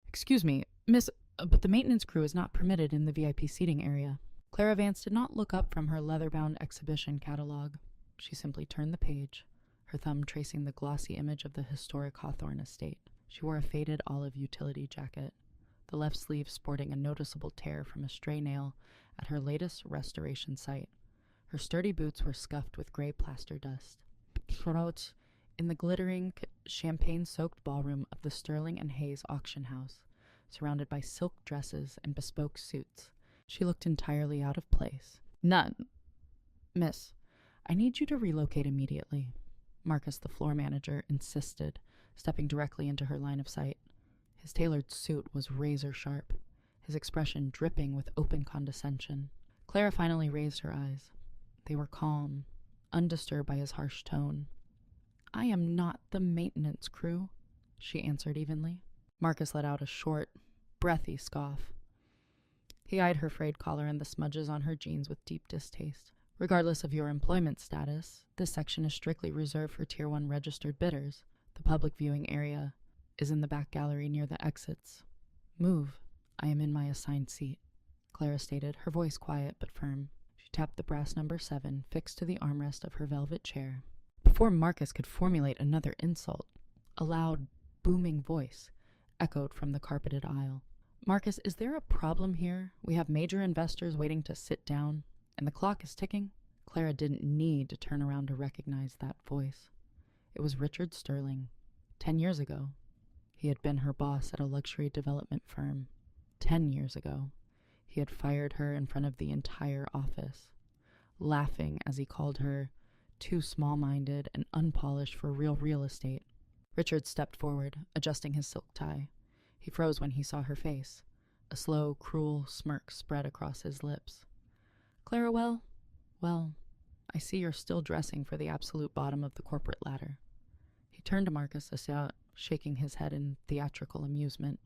Excuse me, miss, but the maintenance crew is not permitted in the VIP seating area. Clara Vance did not look up from her leather-bound exhibition catalog. She simply turned the page, her thumb tracing the glossy image of the historic Hawthorne estate. She wore a faded olive utility jacket, the left sleeve sporting a noticeable tear from a stray nail at her latest restoration site. Her sturdy boots were scuffed with gray plaster dust. In the glittering, champagne-soaked ballroom of the Sterling and Hayes auction house, surrounded by silk dresses and bespoke suits, she looked entirely out of place. None. Miss, I need you to relocate immediately, Marcus, the floor manager, insisted, stepping directly into her line of sight. His tailored suit was razor-sharp, his expression dripping with open condescension. Clara finally raised her eyes. They were calm, undisturbed by his harsh tone. I am not the maintenance crew, she answered evenly. Marcus let out a short, breathy scoff. He eyed her frayed collar and the smudges on her jeans with deep distaste. Regardless of your employment status, this section is strictly reserved for Tier 1 registered bidders. The public viewing area is in the back gallery near the exits. Move. I am in my assigned seat, Clara stated, her voice quiet but firm. She tapped the brass number 7 fixed to the armrest of her velvet chair. Before Marcus could formulate another insult, a loud, booming voice echoed from the carpeted aisle. Marcus, is there a problem here? We have major investors waiting to sit down, and the clock is ticking. Clara didn't need to turn around to recognize that voice. It was Richard Sterling. 10 years ago, he had been her boss at a luxury development firm. 10 years ago, he had fired her in front of the entire office, laughing as he called her too small-minded and unpolished for real estate. Richard stepped forward, adjusting his silk tie. He froze when he saw her face. A slow, cruel smirk spread across his lips. Clara, well, I see you're still dressing for the absolute bottom of the corporate ladder. He turned to Marcus, shaking his head in theatrical amusement.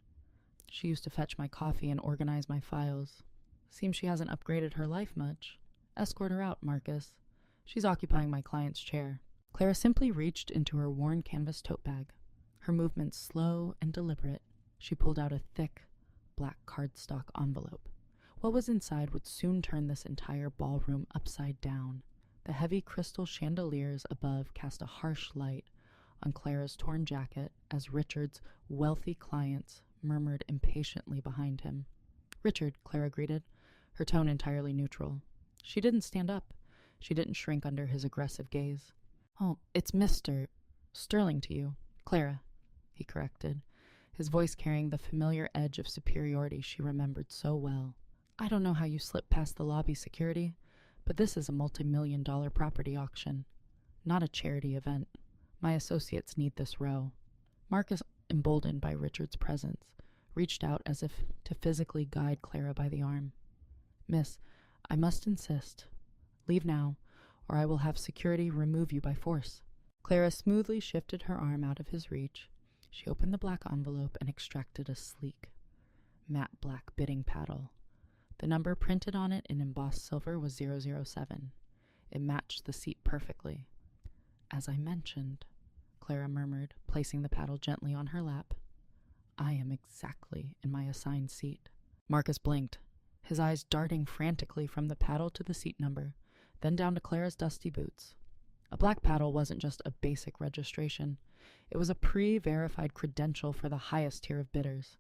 She used to fetch my coffee and organize my files. Seems she hasn't upgraded her life much. Escort her out, Marcus. She's occupying my client's chair. Clara simply reached into her worn canvas tote bag. Her movements slow and deliberate. She pulled out a thick, black cardstock envelope. What was inside would soon turn this entire ballroom upside down. The heavy crystal chandeliers above cast a harsh light on Clara's torn jacket as Richard's wealthy clients murmured impatiently behind him. Richard, Clara greeted, her tone entirely neutral. She didn't stand up. She didn't shrink under his aggressive gaze. Oh, it's Mr. Sterling to you. Clara, he corrected, his voice carrying the familiar edge of superiority she remembered so well. I don't know how you slipped past the lobby security, but this is a multi-million-dollar property auction, not a charity event. My associates need this row. Marcus, emboldened by Richard's presence, reached out as if to physically guide Clara by the arm. Miss, I must insist. Leave now, or I will have security remove you by force. Clara smoothly shifted her arm out of his reach. She opened the black envelope and extracted a sleek, matte black bidding paddle. The number printed on it in embossed silver was 007. It matched the seat perfectly. As I mentioned, Clara murmured, placing the paddle gently on her lap, I am exactly in my assigned seat. Marcus blinked, his eyes darting frantically from the paddle to the seat number, then down to Clara's dusty boots. A black paddle wasn't just a basic registration. It was a pre-verified credential for the highest tier of bidders.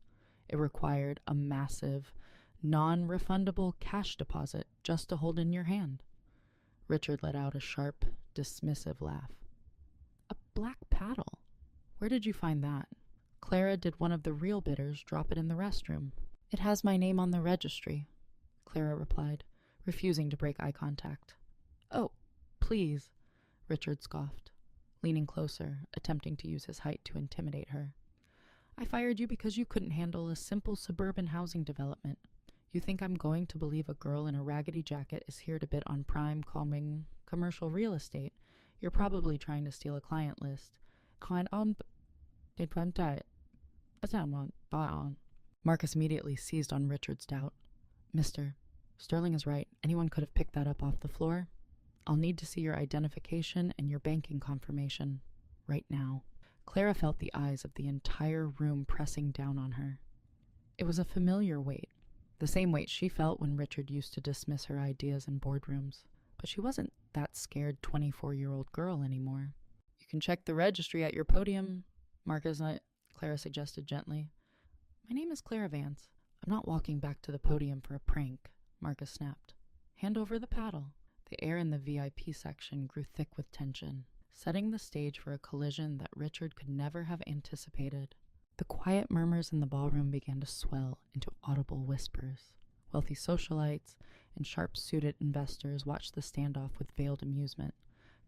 It required a massive, non-refundable cash deposit just to hold in your hand. Richard let out a sharp, dismissive laugh. A black paddle? Where did you find that? Clara, did one of the real bidders drop it in the restroom? It has my name on the registry, Clara replied, refusing to break eye contact. Oh, please, Richard scoffed, leaning closer, attempting to use his height to intimidate her. I fired you because you couldn't handle a simple suburban housing development. You think I'm going to believe a girl in a raggedy jacket is here to bid on prime, calming, commercial real estate? You're probably trying to steal a client list. Marcus immediately seized on Richard's doubt. Mister, Sterling is right. Anyone could have picked that up off the floor. I'll need to see your identification and your banking confirmation. Right now. Clara felt the eyes of the entire room pressing down on her. It was a familiar weight, the same weight she felt when Richard used to dismiss her ideas in boardrooms. But she wasn't that scared 24-year-old girl anymore. "You can check the registry at your podium," Clara suggested gently. "My name is Clara Vance. I'm not walking back to the podium for a prank," Marcus snapped. "Hand over the paddle." The air in the VIP section grew thick with tension, setting the stage for a collision that Richard could never have anticipated. The quiet murmurs in the ballroom began to swell into audible whispers. Wealthy socialites and sharp-suited investors watched the standoff with veiled amusement,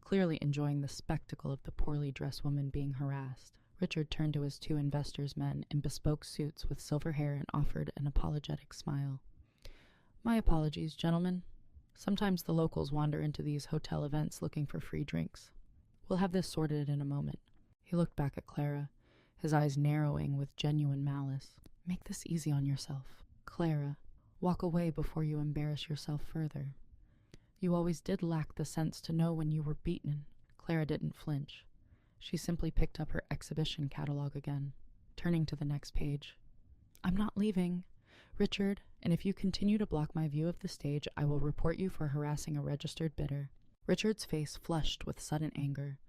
clearly enjoying the spectacle of the poorly dressed woman being harassed. Richard turned to his two investors' men in bespoke suits with silver hair and offered an apologetic smile. "My apologies, gentlemen. Sometimes the locals wander into these hotel events looking for free drinks. We'll have this sorted in a moment." He looked back at Clara, his eyes narrowing with genuine malice. "Make this easy on yourself. Clara, walk away before you embarrass yourself further. You always did lack the sense to know when you were beaten." Clara didn't flinch. She simply picked up her exhibition catalog again, turning to the next page. "I'm not leaving, Richard, and if you continue to block my view of the stage, I will report you for harassing a registered bidder." Richard's face flushed with sudden anger.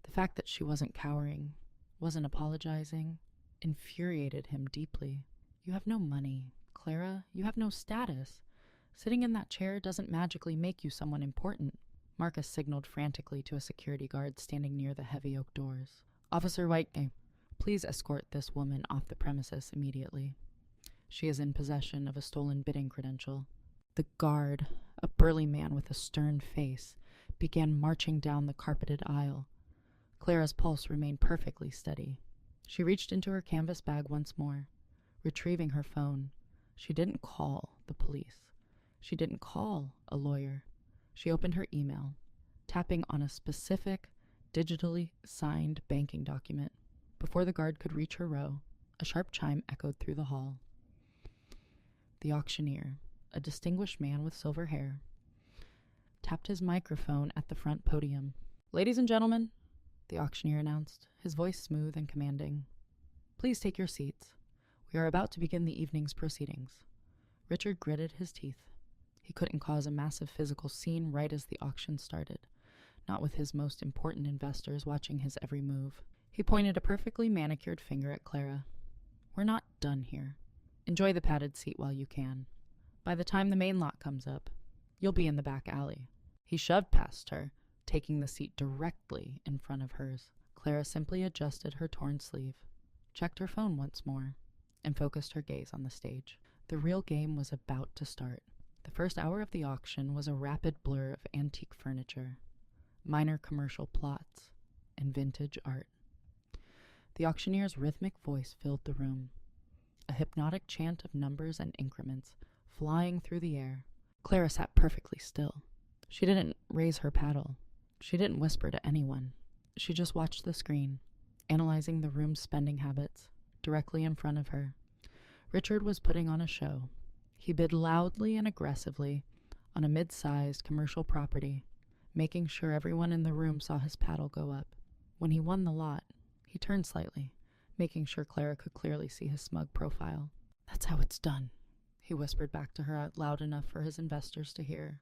The fact that she wasn't cowering, wasn't apologizing, infuriated him deeply. "You have no money, Clara. You have no status. Sitting in that chair doesn't magically make you someone important." Marcus signaled frantically to a security guard standing near the heavy oak doors. "Officer White, please escort this woman off the premises immediately. She is in possession of a stolen bidding credential." The guard, a burly man with a stern face, began marching down the carpeted aisle. Clara's pulse remained perfectly steady. She reached into her canvas bag once more, retrieving her phone. She didn't call the police. She didn't call a lawyer. She opened her email, tapping on a specific, digitally signed banking document. Before the guard could reach her row, a sharp chime echoed through the hall. The auctioneer, a distinguished man with silver hair, tapped his microphone at the front podium. "Ladies and gentlemen," the auctioneer announced, his voice smooth and commanding, "please take your seats. We are about to begin the evening's proceedings." Richard gritted his teeth. He couldn't cause a massive physical scene right as the auction started, not with his most important investors watching his every move. He pointed a perfectly manicured finger at Clara. "We're not done here. Enjoy the padded seat while you can. By the time the main lot comes up, you'll be in the back alley." He shoved past her, taking the seat directly in front of hers. Clara simply adjusted her torn sleeve, checked her phone once more, and focused her gaze on the stage. The real game was about to start. The first hour of the auction was a rapid blur of antique furniture, minor commercial plots, and vintage art. The auctioneer's rhythmic voice filled the room, a hypnotic chant of numbers and increments flying through the air. Clara sat perfectly still. She didn't raise her paddle. She didn't whisper to anyone. She just watched the screen, analyzing the room's spending habits directly in front of her. Richard was putting on a show. He bid loudly and aggressively on a mid-sized commercial property, making sure everyone in the room saw his paddle go up. When he won the lot, he turned slightly, making sure Clara could clearly see his smug profile. "That's how it's done," he whispered back to her out loud enough for his investors to hear.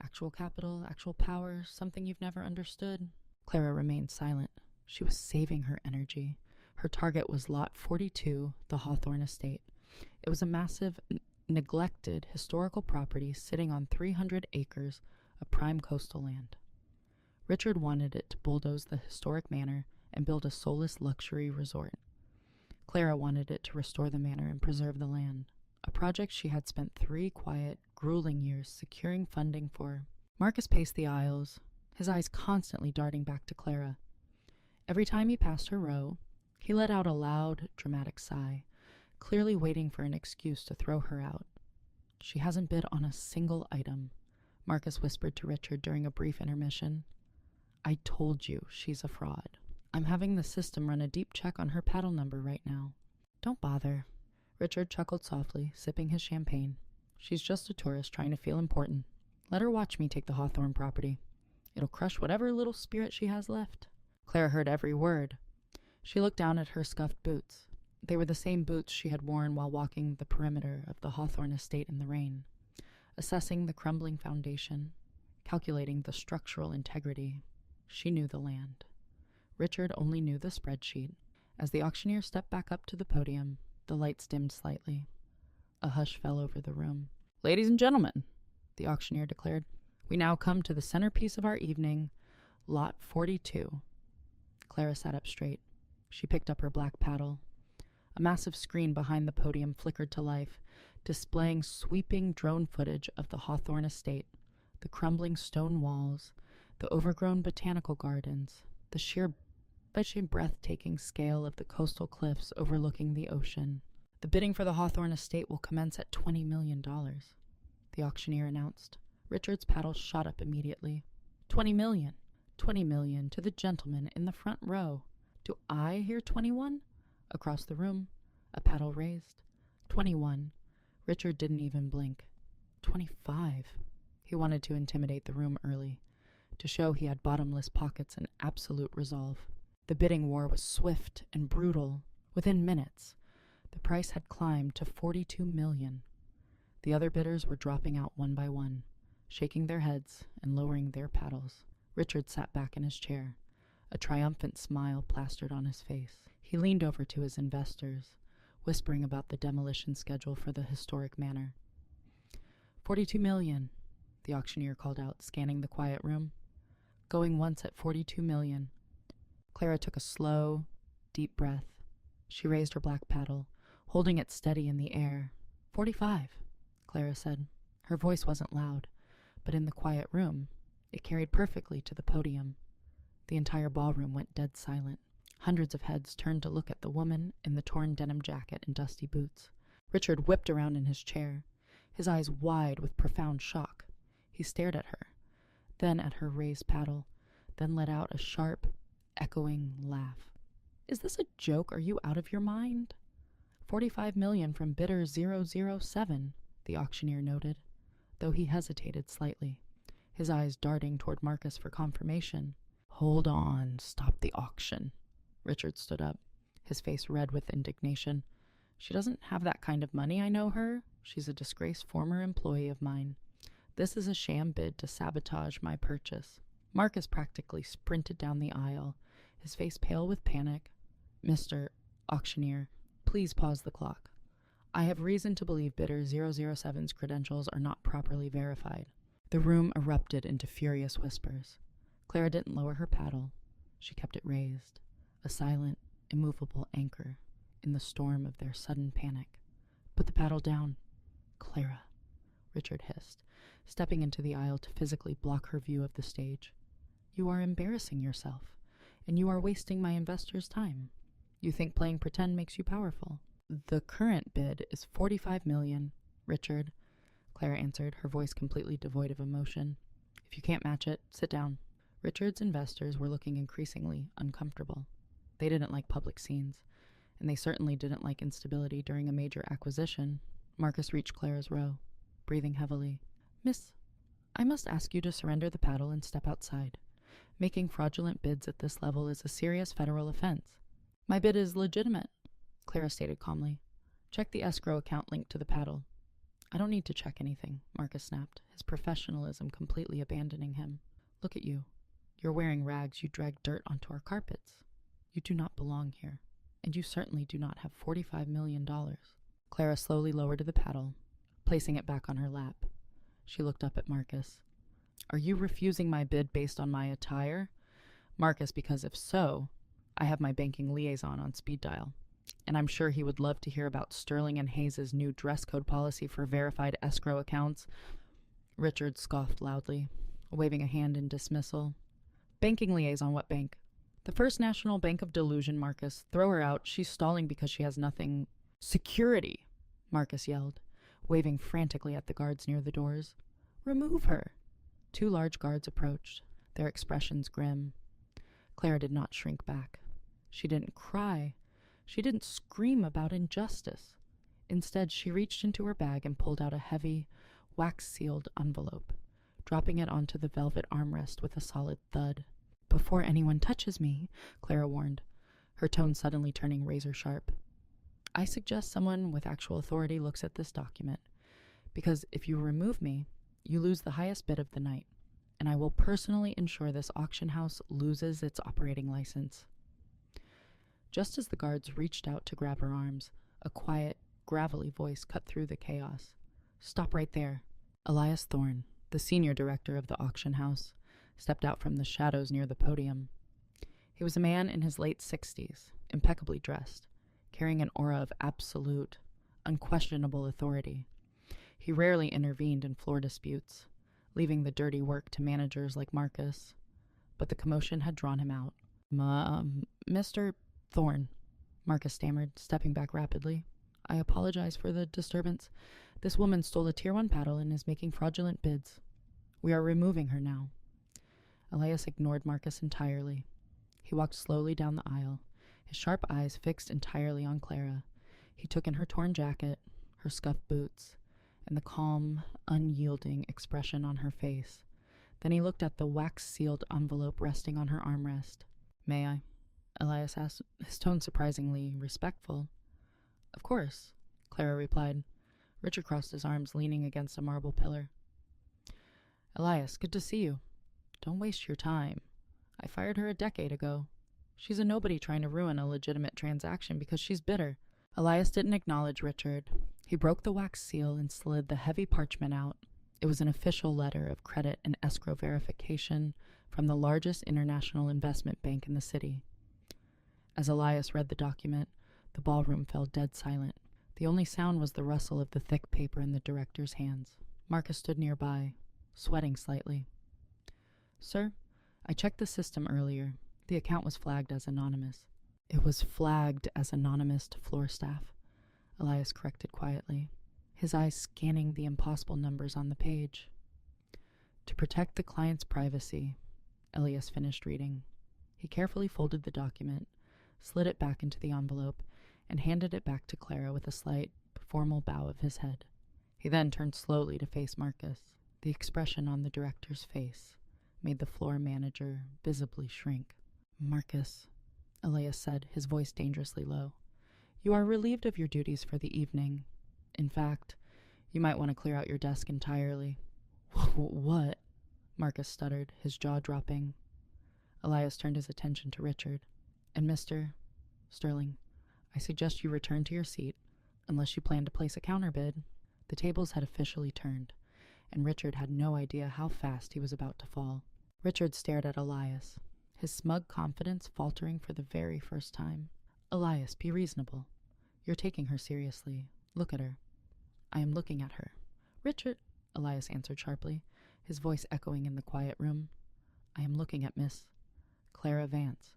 "Actual capital, actual power, something you've never understood." Clara remained silent. She was saving her energy. Her target was Lot 42, the Hawthorne Estate. It was a massive, neglected historical property sitting on 300 acres of prime coastal land. Richard wanted it to bulldoze the historic manor and build a soulless luxury resort. Clara wanted it to restore the manor and preserve the land, a project she had spent 3 quiet, grueling years securing funding for. Marcus paced the aisles, his eyes constantly darting back to Clara. Every time he passed her row, he let out a loud, dramatic sigh, clearly waiting for an excuse to throw her out. "She hasn't bid on a single item," Marcus whispered to Richard during a brief intermission. "I told you she's a fraud. I'm having the system run a deep check on her paddle number right now." "Don't bother." Richard chuckled softly, sipping his champagne. "She's just a tourist trying to feel important. Let her watch me take the Hawthorne property. It'll crush whatever little spirit she has left." Clara heard every word. She looked down at her scuffed boots. They were the same boots she had worn while walking the perimeter of the Hawthorne estate in the rain, assessing the crumbling foundation, calculating the structural integrity. She knew the land. Richard only knew the spreadsheet. As the auctioneer stepped back up to the podium, the lights dimmed slightly. A hush fell over the room. "Ladies and gentlemen," the auctioneer declared, "we now come to the centerpiece of our evening, Lot 42. Clara sat up straight. She picked up her black paddle. A massive screen behind the podium flickered to life, displaying sweeping drone footage of the Hawthorne estate, the crumbling stone walls, the overgrown botanical gardens, the sheer breathtaking scale of the coastal cliffs overlooking the ocean. "The bidding for the Hawthorne estate will commence at $20 million, the auctioneer announced. Richard's paddle shot up immediately. $20 million. $20 million to the gentleman in the front row. Do I hear 21? Across the room, a paddle raised. 21. Richard didn't even blink. 25. He wanted to intimidate the room early, to show he had bottomless pockets and absolute resolve. The bidding war was swift and brutal. Within minutes, the price had climbed to $42 million. The other bidders were dropping out one by one, shaking their heads and lowering their paddles. Richard sat back in his chair, a triumphant smile plastered on his face. He leaned over to his investors, whispering about the demolition schedule for the historic manor. $42 million, the auctioneer called out, scanning the quiet room. Going once at $42 million. Clara took a slow, deep breath. She raised her black paddle, holding it steady in the air. 45, Clara said. Her voice wasn't loud, but in the quiet room, it carried perfectly to the podium. The entire ballroom went dead silent. Hundreds of heads turned to look at the woman in the torn denim jacket and dusty boots. Richard whipped around in his chair, his eyes wide with profound shock. He stared at her, then at her raised paddle, then let out a sharp, echoing laugh. Is this a joke? Are you out of your mind? $45 million from bidder 007, the auctioneer noted, though he hesitated slightly, his eyes darting toward Marcus for confirmation. Hold on, stop the auction. Richard stood up, his face red with indignation. She doesn't have that kind of money, I know her. She's a disgraced former employee of mine. This is a sham bid to sabotage my purchase. Marcus practically sprinted down the aisle, his face pale with panic. Mr. Auctioneer, please pause the clock. I have reason to believe bidder 007's credentials are not properly verified. The room erupted into furious whispers. Clara didn't lower her paddle. She kept it raised, a silent, immovable anchor in the storm of their sudden panic. Put the paddle down. Clara, Richard hissed, stepping into the aisle to physically block her view of the stage. You are embarrassing yourself, and you are wasting my investors' time. You think playing pretend makes you powerful. The current bid is $45 million, Richard, Clara answered, her voice completely devoid of emotion. If you can't match it, sit down. Richard's investors were looking increasingly uncomfortable. They didn't like public scenes, and they certainly didn't like instability during a major acquisition. Marcus reached Clara's row, breathing heavily. Miss, I must ask you to surrender the paddle and step outside. Making fraudulent bids at this level is a serious federal offense. My bid is legitimate, Clara stated calmly. Check the escrow account linked to the paddle. I don't need to check anything, Marcus snapped, his professionalism completely abandoning him. Look at you. You're wearing rags you drag dirt onto our carpets. You do not belong here, and you certainly do not have $45 million. Clara slowly lowered the paddle, placing it back on her lap. She looked up at Marcus. Are you refusing my bid based on my attire? Marcus, because if so, I have my banking liaison on speed dial, and I'm sure he would love to hear about Sterling and Hayes' new dress code policy for verified escrow accounts. Richard scoffed loudly, waving a hand in dismissal. Banking liaison, what bank? The First National Bank of Delusion, Marcus. Throw her out. She's stalling because she has nothing. Security, Marcus yelled, waving frantically at the guards near the doors. Remove her. Two large guards approached, their expressions grim. Clara did not shrink back. She didn't cry. She didn't scream about injustice. Instead, she reached into her bag and pulled out a heavy, wax-sealed envelope, dropping it onto the velvet armrest with a solid thud. Before anyone touches me, Clara warned, her tone suddenly turning razor-sharp. I suggest someone with actual authority looks at this document, because if you remove me, you lose the highest bid of the night, and I will personally ensure this auction house loses its operating license." Just as the guards reached out to grab her arms, a quiet, gravelly voice cut through the chaos. "Stop right there." Elias Thorne, the senior director of the auction house, stepped out from the shadows near the podium. He was a man in his late 60s, impeccably dressed, carrying an aura of absolute, unquestionable authority. He rarely intervened in floor disputes, leaving the dirty work to managers like Marcus, but the commotion had drawn him out. Mr. Thorne," Marcus stammered, stepping back rapidly. "I apologize for the disturbance. This woman stole a Tier 1 paddle and is making fraudulent bids. We are removing her now." Elias ignored Marcus entirely. He walked slowly down the aisle, his sharp eyes fixed entirely on Clara. He took in her torn jacket, her scuffed boots, and the calm, unyielding expression on her face. Then he looked at the wax-sealed envelope resting on her armrest. "May I?" Elias asked, his tone surprisingly respectful. "Of course," Clara replied. Richard crossed his arms, leaning against a marble pillar. "Elias, good to see you. Don't waste your time. I fired her a decade ago. She's a nobody trying to ruin a legitimate transaction because she's bitter." Elias didn't acknowledge Richard. He broke the wax seal and slid the heavy parchment out. It was an official letter of credit and escrow verification from the largest international investment bank in the city. As Elias read the document, the ballroom fell dead silent. The only sound was the rustle of the thick paper in the director's hands. Marcus stood nearby, sweating slightly. "Sir, I checked the system earlier. The account was flagged as anonymous." "It was flagged as anonymous to floor staff," Elias corrected quietly, his eyes scanning the impossible numbers on the page. "To protect the client's privacy," Elias finished reading. He carefully folded the document, slid it back into the envelope, and handed it back to Clara with a slight, formal bow of his head. He then turned slowly to face Marcus. The expression on the director's face made the floor manager visibly shrink. "Marcus," Elias said, his voice dangerously low, "you are relieved of your duties for the evening. In fact, you might want to clear out your desk entirely." "What?" Marcus stuttered, his jaw dropping. Elias turned his attention to Richard. "And Mr. Sterling, I suggest you return to your seat, unless you plan to place a counterbid." The tables had officially turned, and Richard had no idea how fast he was about to fall. Richard stared at Elias, his smug confidence faltering for the very first time. "Elias, be reasonable. You're taking her seriously. Look at her." "I am looking at her." "Richard," Elias answered sharply, his voice echoing in the quiet room. "I am looking at Miss Clara Vance,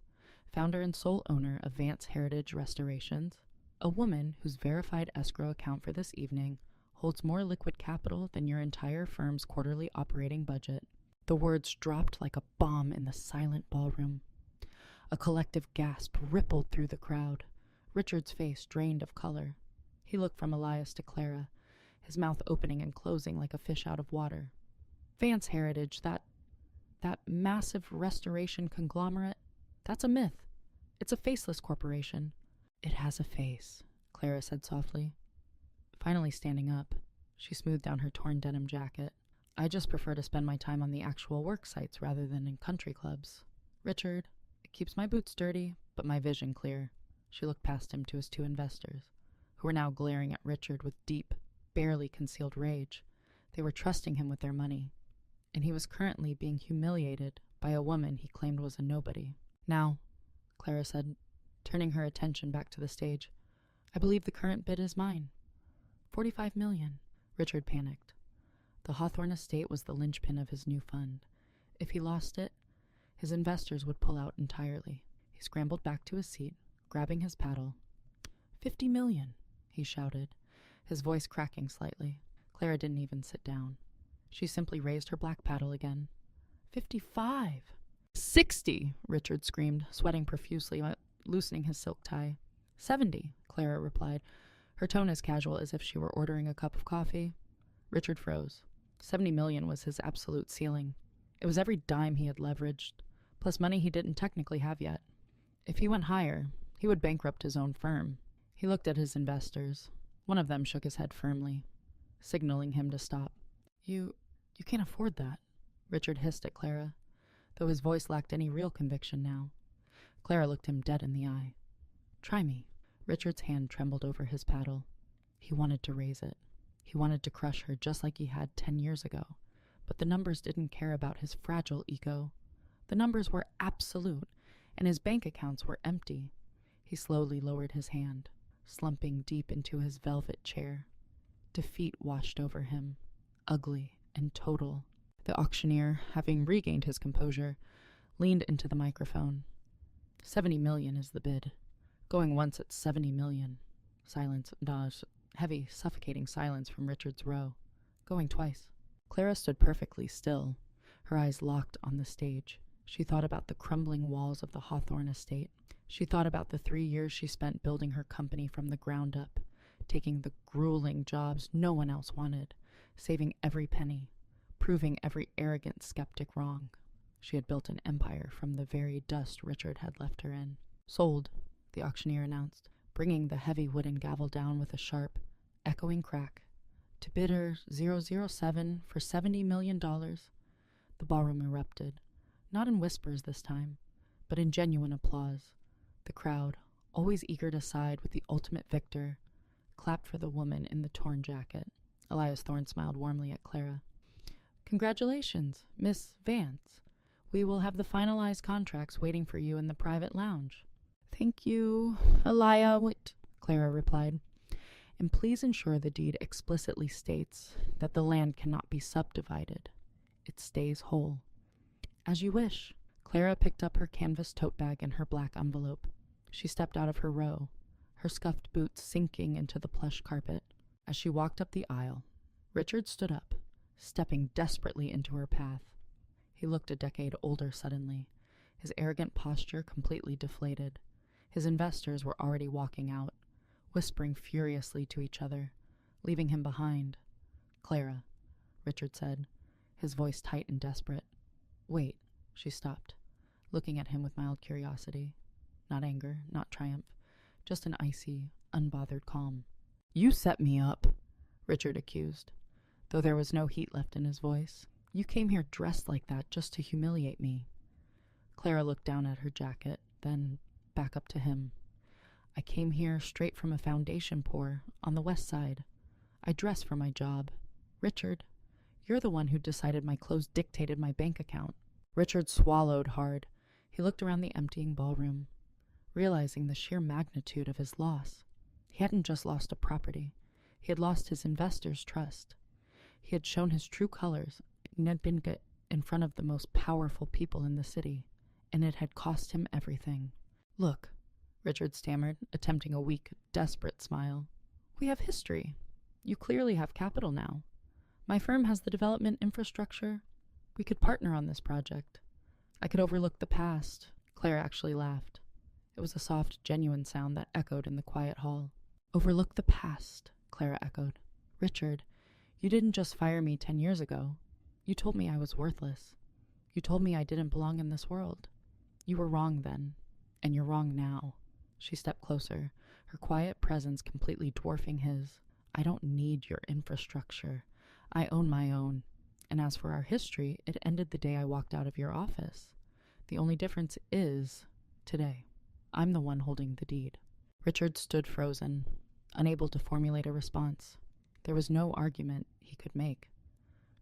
founder and sole owner of Vance Heritage Restorations, a woman whose verified escrow account for this evening holds more liquid capital than your entire firm's quarterly operating budget." The words dropped like a bomb in the silent ballroom. A collective gasp rippled through the crowd. Richard's face drained of color. He looked from Elias to Clara, his mouth opening and closing like a fish out of water. "Vance Heritage, that massive restoration conglomerate, that's a myth. It's a faceless corporation." "It has a face," Clara said softly. Finally standing up, she smoothed down her torn denim jacket. "I just prefer to spend my time on the actual work sites rather than in country clubs. Richard, it keeps my boots dirty, but my vision clear." She looked past him to his two investors, who were now glaring at Richard with deep, barely concealed rage. They were trusting him with their money, and he was currently being humiliated by a woman he claimed was a nobody. "Now," Clara said, turning her attention back to the stage, "I believe the current bid is mine. 45 million. Richard panicked. The Hawthorne estate was the linchpin of his new fund. If he lost it, his investors would pull out entirely. He scrambled back to his seat, grabbing his paddle. 50 million, he shouted, his voice cracking slightly. Clara didn't even sit down. She simply raised her black paddle again. 55. 60, Richard screamed, sweating profusely, loosening his silk tie. 70, Clara replied, her tone as casual as if she were ordering a cup of coffee. Richard froze. 70 million was his absolute ceiling. It was every dime he had leveraged, plus money he didn't technically have yet. If he went higher, he would bankrupt his own firm. He looked at his investors. One of them shook his head firmly, signaling him to stop. You can't afford that, Richard hissed at Clara, though his voice lacked any real conviction now. Clara looked him dead in the eye. Try me. Richard's hand trembled over his paddle. He wanted to raise it. He wanted to crush her just like he had 10 years ago. But the numbers didn't care about his fragile ego. The numbers were absolute, and his bank accounts were empty. He slowly lowered his hand, slumping deep into his velvet chair. Defeat washed over him, ugly and total. The auctioneer, having regained his composure, leaned into the microphone. 70 million is the bid. Going once at 70 million. Silence, heavy, suffocating silence from Richard's row. Going twice. Clara stood perfectly still, her eyes locked on the stage. She thought about the crumbling walls of the Hawthorne estate. She thought about the 3 years she spent building her company from the ground up, taking the grueling jobs no one else wanted, saving every penny, proving every arrogant skeptic wrong. She had built an empire from the very dust Richard had left her in. Sold, the auctioneer announced, bringing the heavy wooden gavel down with a sharp, echoing crack. To bidder 007 for $70 million. The ballroom erupted, not in whispers this time, but in genuine applause. The crowd, always eager to side with the ultimate victor, clapped for the woman in the torn jacket. Elias Thorne smiled warmly at Clara. Congratulations, Miss Vance. We will have the finalized contracts waiting for you in the private lounge. Thank you, Elia. Clara replied. And please ensure the deed explicitly states that the land cannot be subdivided. It stays whole. As you wish. Clara picked up her canvas tote bag and her black envelope. She stepped out of her row, her scuffed boots sinking into the plush carpet. As she walked up the aisle, Richard stood up, stepping desperately into her path. He looked a decade older suddenly, his arrogant posture completely deflated. His investors were already walking out, whispering furiously to each other, leaving him behind. Clara, Richard said, his voice tight and desperate. Wait, she stopped, looking at him with mild curiosity. Not anger, not triumph, just an icy, unbothered calm. You set me up, Richard accused, though there was no heat left in his voice. You came here dressed like that just to humiliate me. Clara looked down at her jacket, then back up to him. I came here straight from a foundation pour on the west side. I dress for my job. Richard, you're the one who decided my clothes dictated my bank account. Richard swallowed hard. He looked around the emptying ballroom, realizing the sheer magnitude of his loss. He hadn't just lost a property. He had lost his investors' trust. He had shown his true colors and had been in front of the most powerful people in the city, and it had cost him everything. Look, Richard stammered, attempting a weak, desperate smile. We have history. You clearly have capital now. My firm has the development infrastructure. We could partner on this project. I could overlook the past. Clara actually laughed. It was a soft, genuine sound that echoed in the quiet hall. Overlook the past, Clara echoed. Richard, you didn't just fire me 10 years ago. You told me I was worthless. You told me I didn't belong in this world. You were wrong then, and you're wrong now. She stepped closer, her quiet presence completely dwarfing his. I don't need your infrastructure. I own my own. And as for our history, it ended the day I walked out of your office. The only difference is today. I'm the one holding the deed. Richard stood frozen, unable to formulate a response. There was no argument he could make.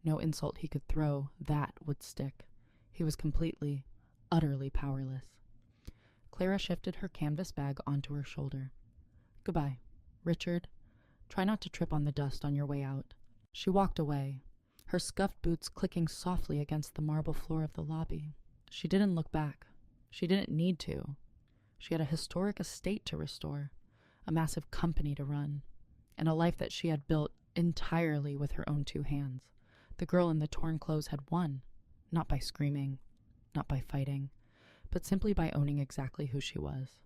No insult he could throw that would stick. He was completely, utterly powerless. Clara shifted her canvas bag onto her shoulder. Goodbye. Richard, try not to trip on the dust on your way out. She walked away, her scuffed boots clicking softly against the marble floor of the lobby. She didn't look back. She didn't need to. She had a historic estate to restore, a massive company to run, and a life that she had built entirely with her own 2 hands. The girl in the torn clothes had won, not by screaming, not by fighting, but simply by owning exactly who she was.